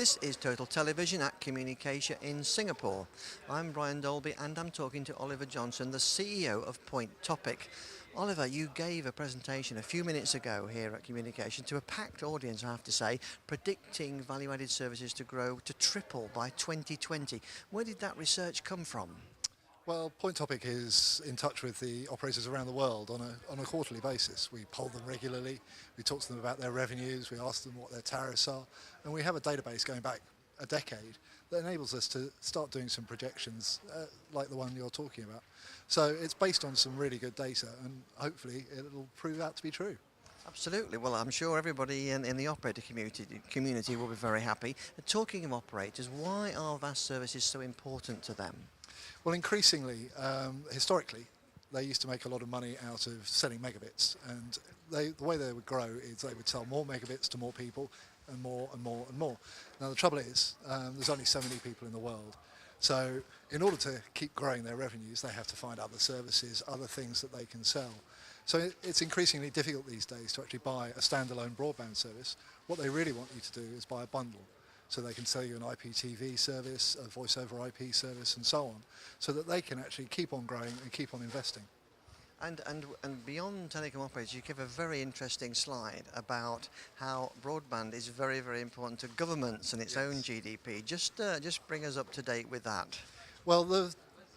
This is Total Television at CommunicAsia in Singapore. I'm Brian Dolby and I'm talking to Oliver Johnson, the CEO of Point Topic. Oliver, you gave a presentation a few minutes ago here at CommunicAsia to a packed audience, I have to say, predicting value-added services to grow to triple by 2020. Where did that research come from? Well, Point Topic is in touch with the operators around the world on a quarterly basis. We poll them regularly, we talk to them about their revenues, we ask them what their tariffs are, and we have a database going back a decade that enables us to start doing some projections like the one you're talking about. So it's based on some really good data, and hopefully it'll prove out to be true. Absolutely. Well, I'm sure everybody in the operator community will be very happy. Talking of operators, why are VAS services so important to them? Well, increasingly, historically, they used to make a lot of money out of selling megabits, and the way they would grow is they would sell more megabits to more people, and more and more and more. Now the trouble is, there's only so many people in the world, so in order to keep growing their revenues, they have to find other services, other things that they can sell. So it's increasingly difficult these days to actually buy a standalone broadband service. What they really want you to do is buy a bundle. So they can sell you an IPTV service, a voice over IP service, and so on, so that they can actually keep on growing and keep on investing. And beyond telecom operators, you give a very interesting slide about how broadband is very, very important to governments and its own GDP. Just bring us up to date with that. Well, the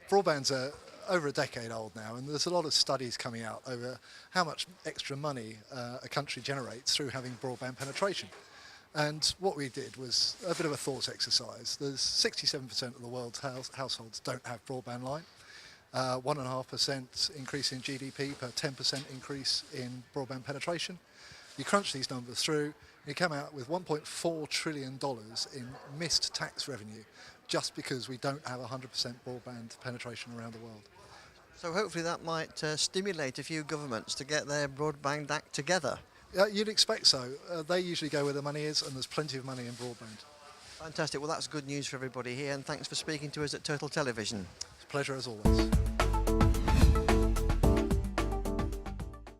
broadbands are over a decade old now, and there's a lot of studies coming out over how much extra money a country generates through having broadband penetration. And what we did was a bit of a thought exercise. There's 67% of the world's households don't have broadband line. 1.5% increase in GDP per 10% increase in broadband penetration. You crunch these numbers through, and you come out with $1.4 trillion in missed tax revenue just because we don't have 100% broadband penetration around the world. So hopefully that might stimulate a few governments to get their broadband act together. You'd expect so. They usually go where the money is, and there's plenty of money in broadband. Fantastic. Well, that's good news for everybody here, and thanks for speaking to us at Total Television. It's a pleasure as always.